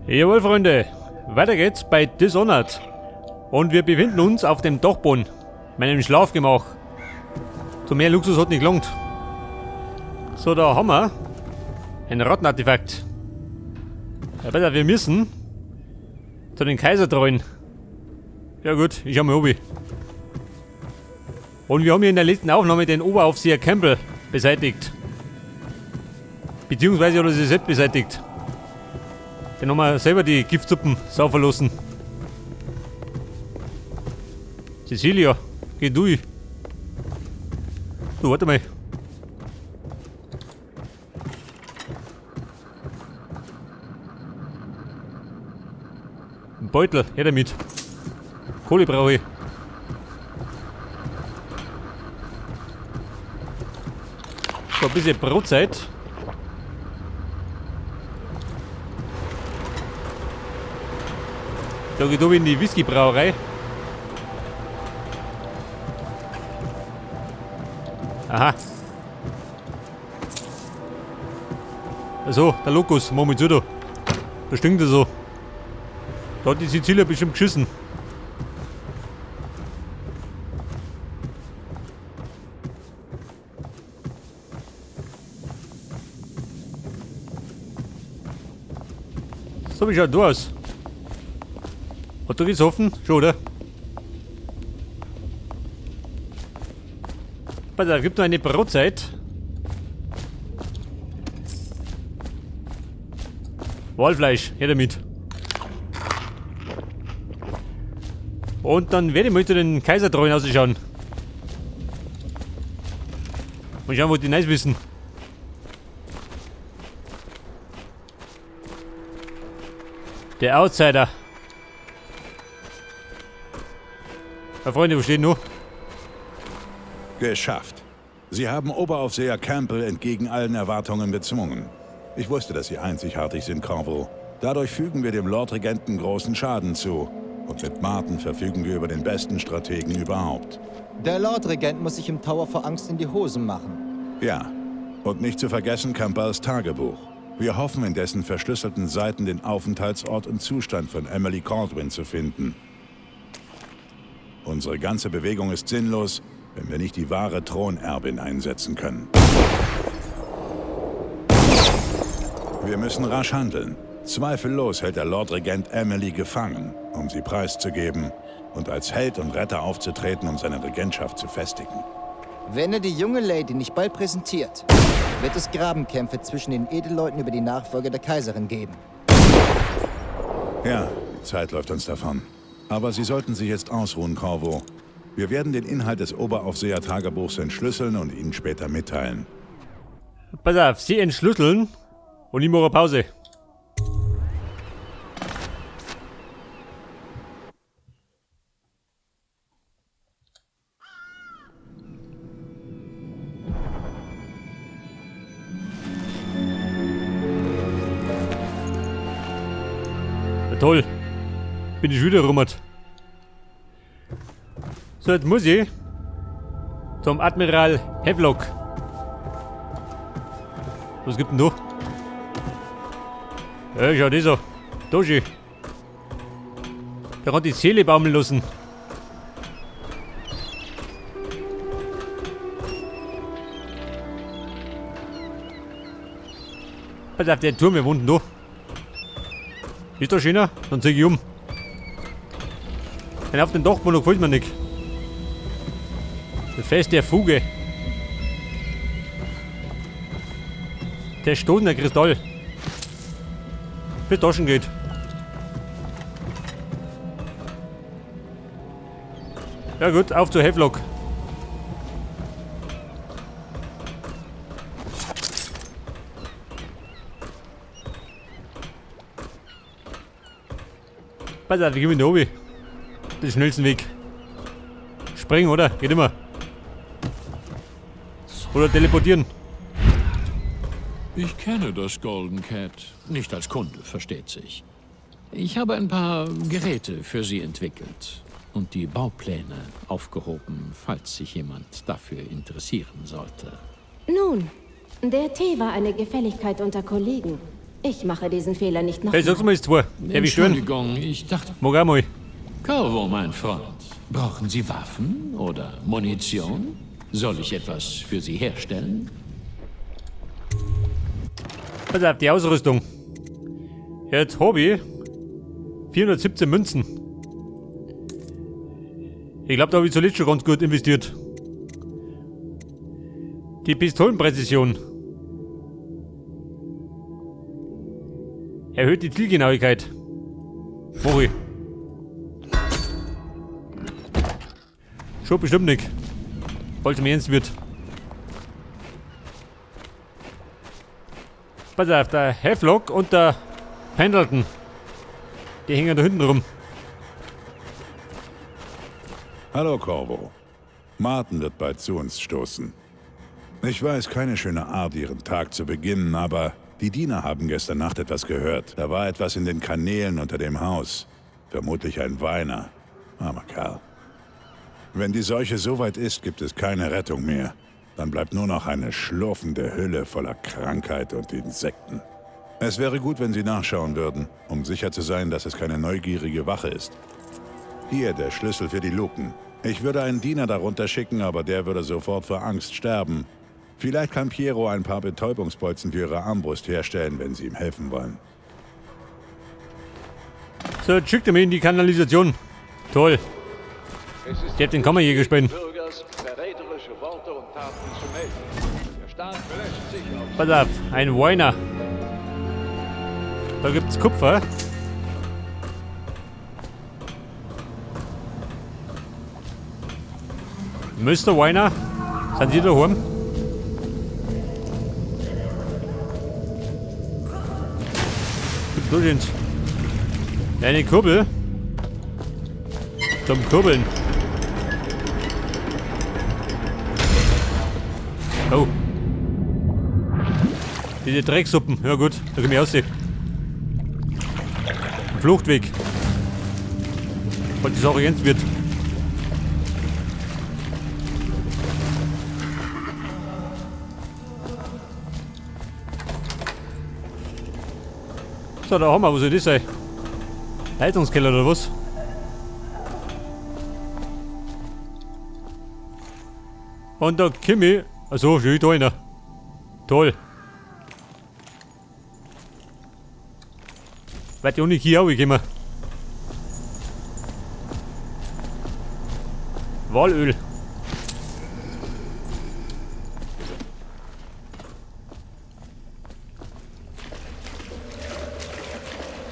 Jawohl, Freunde. Weiter geht's bei Dishonored. Und wir befinden uns auf dem Dachboden, meinem Schlafgemach. Zu mehr Luxus hat nicht gelangt. So, da haben wir ein Rattenartefakt. Aber wir müssen zu den Kaisertreuen. Ja gut, ich schau mal obi. Und wir haben hier in der letzten Aufnahme den Oberaufseher Campbell beseitigt. Beziehungsweise hat er sich selbst beseitigt. Den haben wir selber die Giftsuppen saufen lassen. Cecilia, geh du. Du, warte mal. Ein Beutel, her damit. Kohle brauche ich. So, ein bisschen Brotzeit. Da geht oben in die Whisky-Brauerei. Aha. So, der Lokus, mach mal zu da. Da stinkt er so. Da hat die Cecilia bestimmt geschissen. So wie schaut du aus? Hat du gesoffen? Schon, oder? Pass auf, gibt noch eine Brotzeit. Walfleisch, her damit. Und dann werde ich mal zu den Kaisertreuen ausschauen. Mal schauen, was die nice wissen. Der Outsider. Herr Freunde, wo steht noch? Geschafft. Sie haben Oberaufseher Campbell entgegen allen Erwartungen bezwungen. Ich wusste, dass Sie einzigartig sind, Corvo. Dadurch fügen wir dem Lordregenten großen Schaden zu. Und mit Martin verfügen wir über den besten Strategen überhaupt. Der Lordregent muss sich im Tower vor Angst in die Hosen machen. Ja. Und nicht zu vergessen Campbells Tagebuch. Wir hoffen, in dessen verschlüsselten Seiten den Aufenthaltsort und Zustand von Emily Caldwin zu finden. Unsere ganze Bewegung ist sinnlos, wenn wir nicht die wahre Thronerbin einsetzen können. Wir müssen rasch handeln. Zweifellos hält der Lordregent Emily gefangen, um sie preiszugeben und als Held und Retter aufzutreten, um seine Regentschaft zu festigen. Wenn er die junge Lady nicht bald präsentiert, wird es Grabenkämpfe zwischen den Edelleuten über die Nachfolge der Kaiserin geben. Ja, die Zeit läuft uns davon. Aber Sie sollten sich jetzt ausruhen, Corvo. Wir werden den Inhalt des Oberaufseher-Tagebuchs entschlüsseln und Ihnen später mitteilen. Pass auf, Sie entschlüsseln und ich mache eine Pause. Ja, toll. Bin ich wieder rummert. So, jetzt muss ich zum Admiral Havelock. Was gibt denn da? Ja, schau das an. Doji. Der hat die Seele baumeln lassen. Pass auf, der Turm, wir wohnen da. Ist da schöner? Dann zieh ich um. Denn auf den Dachboden gefällt mir nicht. Das Fest der Fuge. Der stoßende Kristall. Bis Taschen geht. Ja gut, auf zur Havelock. Pass auf, ich geh mit da oben. Den schnellsten Weg. Springen, oder? Geht immer. Oder teleportieren. Ich kenne das Golden Cat. Nicht als Kunde, versteht sich. Ich habe ein paar Geräte für Sie entwickelt und die Baupläne aufgehoben, falls sich jemand dafür interessieren sollte. Nun, der Tee war eine Gefälligkeit unter Kollegen. Ich mache diesen Fehler nicht noch Hey, sag's mal, ist zwei. Darf ich stören? Entschuldigung, ich dachte... Mag auch mal. Corvo, mein Freund. Brauchen Sie Waffen oder Munition? Soll ich etwas für Sie herstellen? Pass auf, die Ausrüstung. Jetzt Hobby. 417 Münzen. Ich glaube, da habe ich zuletzt schon ganz gut investiert. Die Pistolenpräzision. Erhöht die Zielgenauigkeit. Mach ich. Schon bestimmt nicht. Falls es mir ernst wird. Pass auf, der Havelock und der Pendleton. Die hängen da hinten rum. Hallo, Corvo. Martin wird bald zu uns stoßen. Ich weiß, keine schöne Art, ihren Tag zu beginnen, aber die Diener haben gestern Nacht etwas gehört. Da war etwas in den Kanälen unter dem Haus. Vermutlich ein Weiner. Armer Kerl. Wenn die Seuche so weit ist, gibt es keine Rettung mehr. Dann bleibt nur noch eine schlurfende Hülle voller Krankheit und Insekten. Es wäre gut, wenn Sie nachschauen würden, um sicher zu sein, dass es keine neugierige Wache ist. Hier der Schlüssel für die Luken. Ich würde einen Diener darunter schicken, aber der würde sofort vor Angst sterben. Vielleicht kann Piero ein paar Betäubungsbolzen für Ihre Armbrust herstellen, wenn Sie ihm helfen wollen. So, jetzt schickt er mich in die Kanalisation. Toll. Der hat den Kammerjäger gespannt. Verräterische Worte und Taten zu melden. Der Staat belässt sich auf Pass auf, ein Weiner. Da gibt's Kupfer. Mr. Weiner, sind Sie daheim? Du sind eine Kurbel zum Kurbeln. Oh. Diese Drecksuppen. Ja gut, da kann ich aussehen. Fluchtweg. Weil die Sache ernst wird. So, da haben wir, wo soll das sein? Leitungskeller oder was? Und da komme ich. Achso, schon da einer. Toll. Wird ja auch nicht hier rausgekommen. Walöl.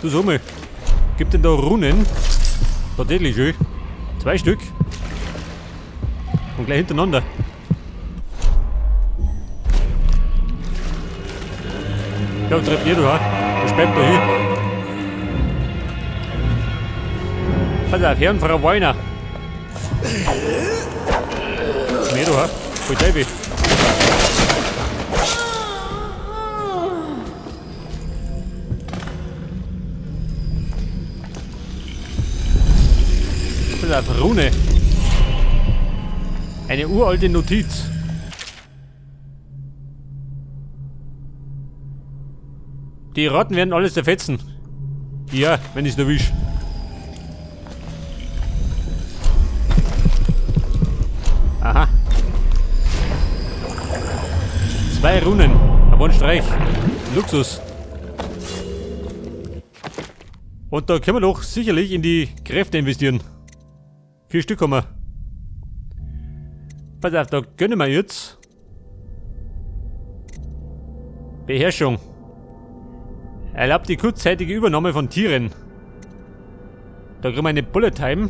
Du sag mal, gibt denn da Runen? Tatsächlich schön. 2 Stück. Und gleich hintereinander. Ja, trifft jeder, ha? Das bleibt da hier. Pass auf, Herr und Frau Weiner. Mehr da, ha? Voll Teufel. Pass auf, Rune. Eine uralte Notiz. Die Ratten werden alles zerfetzen. Ja, wenn ich's erwisch. Aha. 2 Runen. Auf einen Streich. Luxus. Und da können wir doch sicherlich in die Kräfte investieren. 4 Stück haben wir. Pass auf, da gönnen wir jetzt. Beherrschung. Erlaubt die kurzzeitige Übernahme von Tieren. Da kriegen wir eine Bullet Time.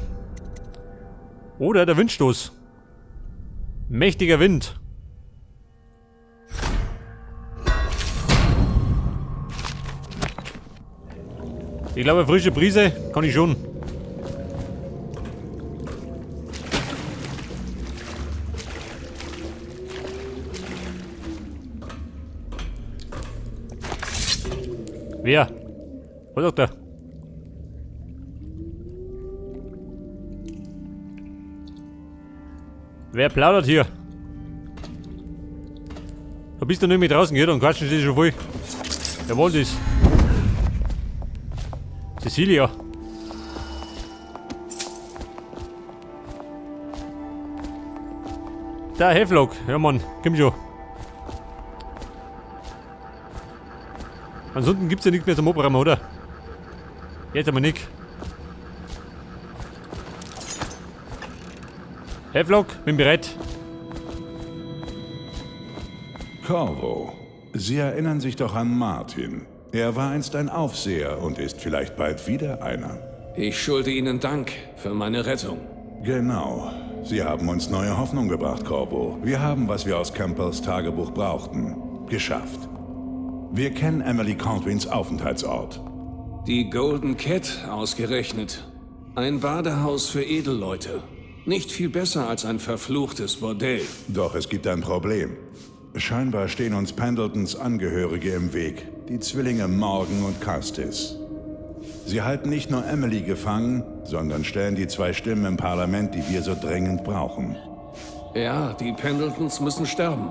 Oder der Windstoß. Mächtiger Wind. Ich glaube, frische Brise kann ich schon. Wer? Was sagt er? Wer plaudert hier? Da bist du nicht mit draußen, gell? Dann quatschen sie schon voll. Jawohl, das. Cecilia. Der Havelock. Ja, Mann. Komm schon. Ansonsten gibt's ja nichts mehr zum Abräumen, oder? Jetzt aber nicht. Havelock, bin bereit. Corvo, Sie erinnern sich doch an Martin. Er war einst ein Aufseher und ist vielleicht bald wieder einer. Ich schulde Ihnen Dank für meine Rettung. Genau. Sie haben uns neue Hoffnung gebracht, Corvo. Wir haben, was wir aus Campbells Tagebuch brauchten. Geschafft. Wir kennen Emily Caldwins Aufenthaltsort. Die Golden Cat ausgerechnet. Ein Badehaus für Edelleute. Nicht viel besser als ein verfluchtes Bordell. Doch es gibt ein Problem. Scheinbar stehen uns Pendletons Angehörige im Weg. Die Zwillinge Morgan und Castis. Sie halten nicht nur Emily gefangen, sondern stellen die 2 Stimmen im Parlament, die wir so dringend brauchen. Ja, die Pendletons müssen sterben.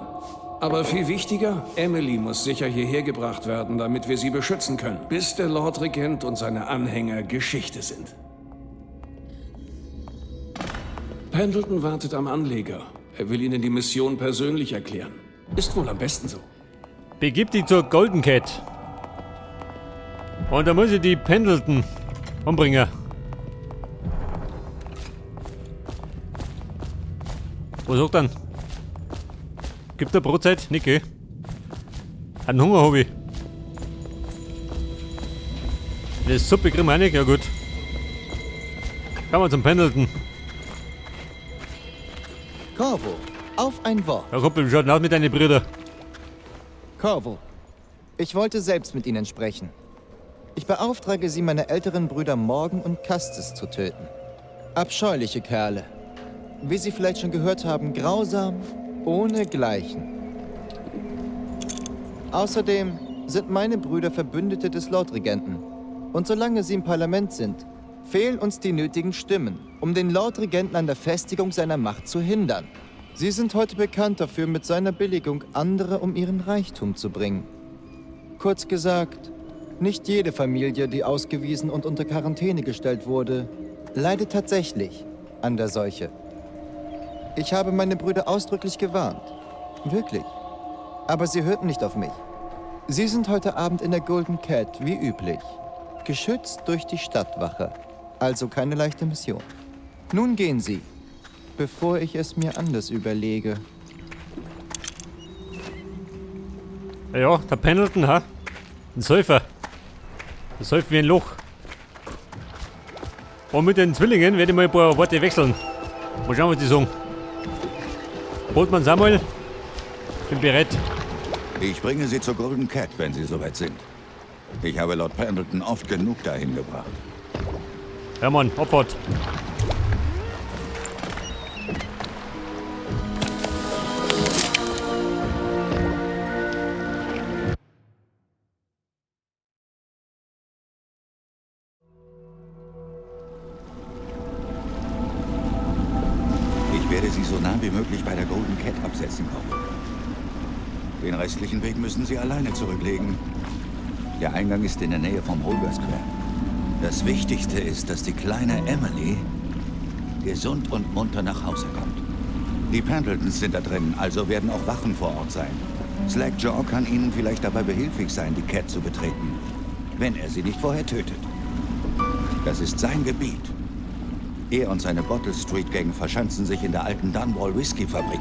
Aber viel wichtiger, Emily muss sicher hierher gebracht werden, damit wir sie beschützen können, bis der Lord Regent und seine Anhänger Geschichte sind. Pendleton wartet am Anleger. Er will Ihnen die Mission persönlich erklären. Ist wohl am besten so. Begib dich zur Golden Cat. Und da muss ich die Pendleton umbringen. Was sagt dann? Gibt der Brotzeit? Nicht, gell? Einen Hunger habe ich. Eine Suppe kriegen wir auch nicht? Ja gut. Kommen wir zum Pendleton. Corvo, auf ein Wort. Ja, Kumpel, wie schaut denn aus mit deinen Brüdern? Corvo, ich wollte selbst mit Ihnen sprechen. Ich beauftrage Sie, meine älteren Brüder Morgan und Castis zu töten. Abscheuliche Kerle. Wie Sie vielleicht schon gehört haben, grausam, ohnegleichen. Außerdem sind meine Brüder Verbündete des Lordregenten. Und solange sie im Parlament sind, fehlen uns die nötigen Stimmen, um den Lordregenten an der Festigung seiner Macht zu hindern. Sie sind heute bekannt dafür, mit seiner Billigung andere um ihren Reichtum zu bringen. Kurz gesagt, nicht jede Familie, die ausgewiesen und unter Quarantäne gestellt wurde, leidet tatsächlich an der Seuche. Ich habe meine Brüder ausdrücklich gewarnt. Wirklich. Aber sie hörten nicht auf mich. Sie sind heute Abend in der Golden Cat, wie üblich. Geschützt durch die Stadtwache. Also keine leichte Mission. Nun gehen Sie, bevor ich es mir anders überlege. Ja, der Pendleton, ha? Ein Säufer. Der säuft wie ein Loch. Und mit den Zwillingen werde ich mal ein paar Worte wechseln. Mal schauen, was die sagen. Botmann Samuel, bin bereit. Ich bringe Sie zur Golden Cat, wenn Sie soweit sind. Ich habe Lord Pendleton oft genug dahin gebracht. Ja, Mann, Abfahrt. Ich werde Sie so nah wie möglich bei der Golden Cat absetzen, Corvo. Den restlichen Weg müssen Sie alleine zurücklegen. Der Eingang ist in der Nähe vom Holger Square. Das Wichtigste ist, dass die kleine Emily gesund und munter nach Hause kommt. Die Pendletons sind da drin, also werden auch Wachen vor Ort sein. Slackjaw kann Ihnen vielleicht dabei behilflich sein, die Cat zu betreten, wenn er sie nicht vorher tötet. Das ist sein Gebiet. Er und seine Bottle Street Gang verschanzen sich in der alten Dunwall Whisky Fabrik.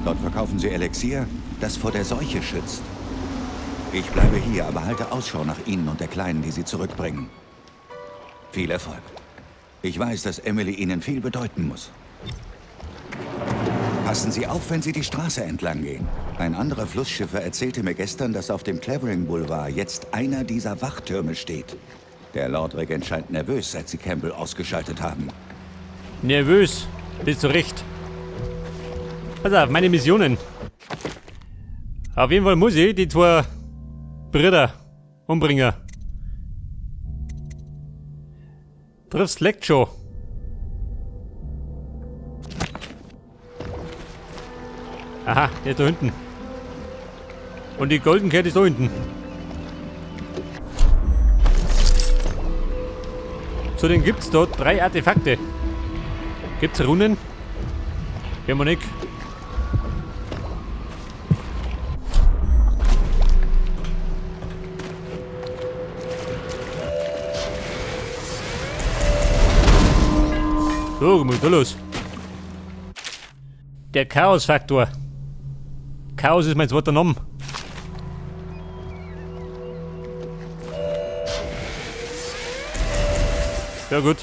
Dort verkaufen sie Elixier, das vor der Seuche schützt. Ich bleibe hier, aber halte Ausschau nach Ihnen und der Kleinen, die Sie zurückbringen. Viel Erfolg. Ich weiß, dass Emily Ihnen viel bedeuten muss. Passen Sie auf, wenn Sie die Straße entlang gehen. Ein anderer Flussschiffer erzählte mir gestern, dass auf dem Clavering Boulevard jetzt einer dieser Wachtürme steht. Der Lordregent scheint nervös, seit Sie Campbell ausgeschaltet haben. Nervös, bist du recht. Pass auf, meine Missionen. Auf jeden Fall muss ich die 2 Brüder umbringen. Triff Slackjaw. Aha, der ist da hinten. Und die Golden Cat ist da hinten. Zudem gibt es dort 3 Artefakte. Gibt es Runen? Gehen wir nicht. So, gehen wir da los. Der Chaos-Faktor. Chaos ist mein zweiter Name. Ja gut.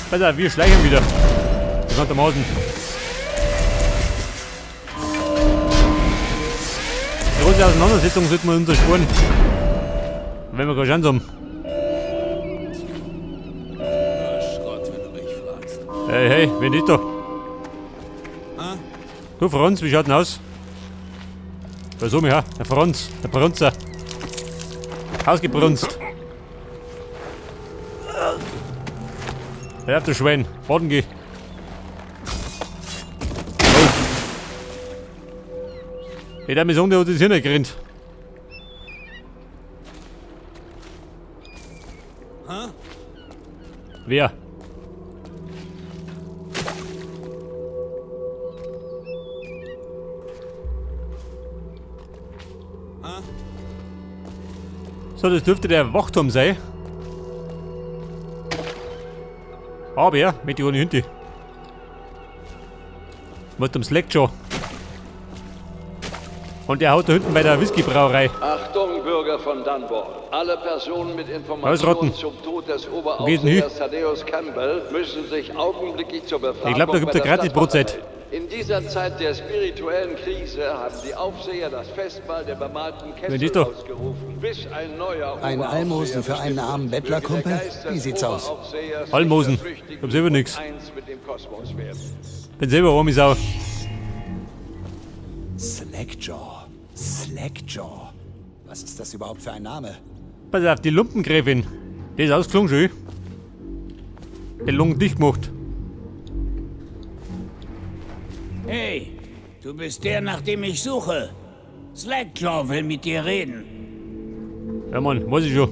Pass auf, wir schleichen wieder. Bekanntermaßen. Große Auseinandersetzung sollten wir uns ersparen. Wenn wir keine Chance haben. Schrott, wenn du mich fragst. Hey, hey, wen ist da? Du Franz, wie schaut denn aus? Was um her? Der Franz, der Brunzer. Ausgebrunst. Ja, der Schwein. Baden geh. Oh. Ich hab mir sagen, der hat das Hirn gerannt. Wer? So, das dürfte der Wachturm sein. Aber, mit die ohne Hünde. Mit dem Slackjaw. Und der haut da hinten bei der Whisky-Brauerei. Achtung, Bürger von Dunbar. Alle Personen mit Ausrotten. Informationen zum Tod des Wo geht's denn hin? Oberaufsehers Thaddeus Campbell müssen sich augenblicklich zur Befragung Ich glaube, da gibt es bei eine der Gratis-Brotzeit. Stadtwache melden. In dieser Zeit der spirituellen Krise haben die Aufseher das Festmahl der bemalten Wenn die Kessel doch- ausgerufen, bis ein neuer Ein Oberaufseher Almosen für einen bestimmt armen wird. Bettlerkumpel? Möge der Geist des Wie sieht's aus? Oberaufsehers Almosen. der Flüchtigen Gab's selber nix. eins mit dem Kosmos werden. Bin selber arme Sau. Slackjaw. Slackjaw. Was ist das überhaupt für ein Name? Pass auf, die Lumpengräfin. Die ist ausgeflogen schon. Die Lungen dicht gemacht. Hey, du bist der, nach dem ich suche. Slackjaw will mit dir reden. Ja, Mann, weiß ich schon.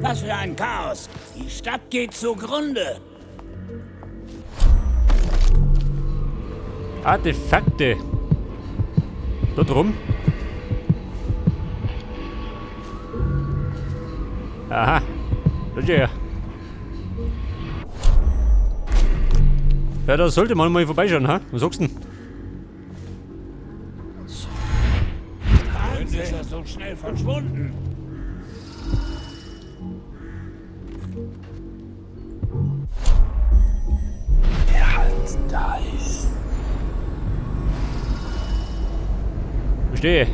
Was für ein Chaos. Die Stadt geht zugrunde. Artefakte. Dort rum. Aha. Das ist ja. Ja, da sollte man mal vorbeischauen, ha? Was sagst du denn? Wahnsinn, ist er so schnell verschwunden? Verstehe.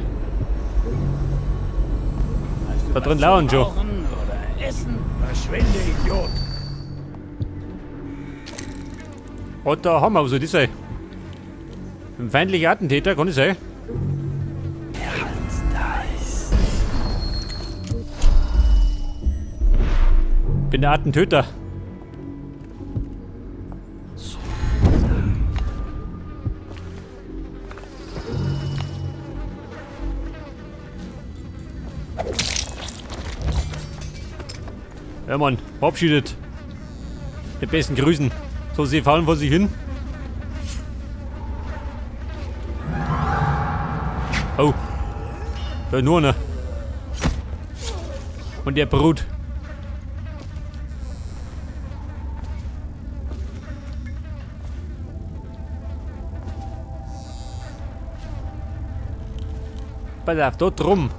Da drin lauern schon. Rauchen oder essen? Verschwinde, Idiot. Und da haben wir also die sei. Ein feindlicher Attentäter, kann ich sein? Bin der Attentöter. Ja, Mann, verabschiedet. Die besten Grüßen. So, sie fallen vor sich hin. Oh. Da nur einer. Und der Brut. Pass auf, dort rum.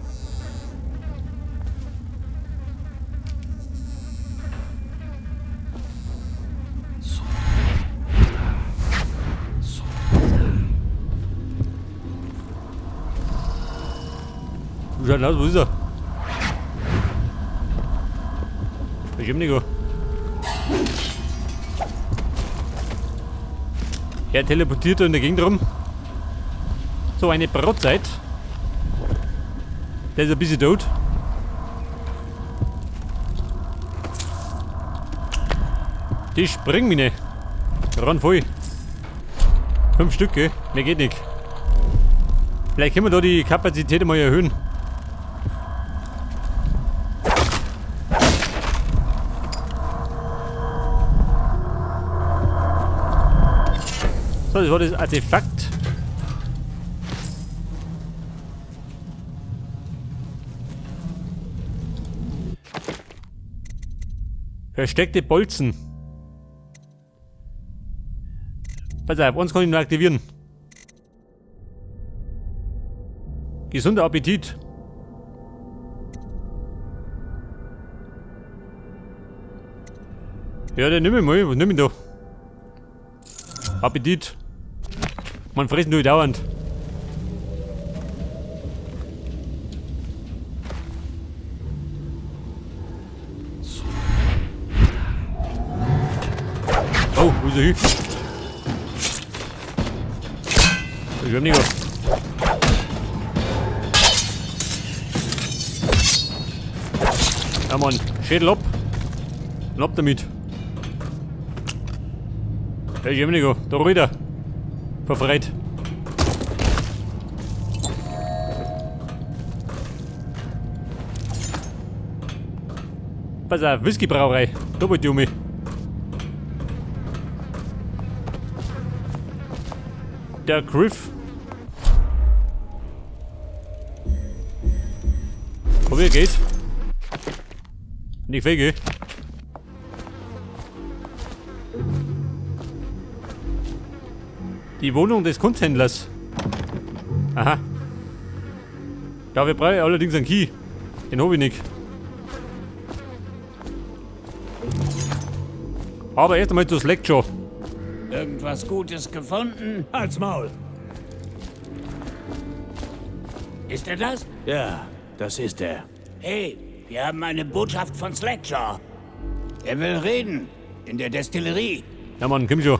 Schaut aus, wo ist er? Ich hab nicht go. Er teleportiert da in der Gegend rum. So, eine Brotzeit. Der ist ein bisschen tot. Die Springmine. Ran voll. 5 Stück, gell? Mehr geht nicht. Vielleicht können wir da die Kapazität mal erhöhen. So, das war das Artefakt. Versteckte Bolzen. Pass auf, uns kann ich nur aktivieren. Gesunder Appetit. Ja, den nimm ich mal. Was nimm ich da? Appetit. Man fressen tue ich dauernd. Oh, wo ist er hin? Ich hab nicht was. Ja, Mann. Schädel ab. Und ab damit. Ja, ich hab nicht was. Da ruhig da. Verfreit. Pass auf, Whisky-Brauerei. Doppeldumme. Der Griff. Wo wir geht? Nicht wege. Die Wohnung des Kunsthändlers. Aha. Dafür brauche ich allerdings einen Key. Den habe ich nicht. Aber erst einmal zu Slackjaw. Irgendwas Gutes gefunden? Halt's Maul. Ist er das? Ja, das ist er. Hey, wir haben eine Botschaft von Slackjaw. Er will reden. In der Destillerie. Ja, Mann, komm schon.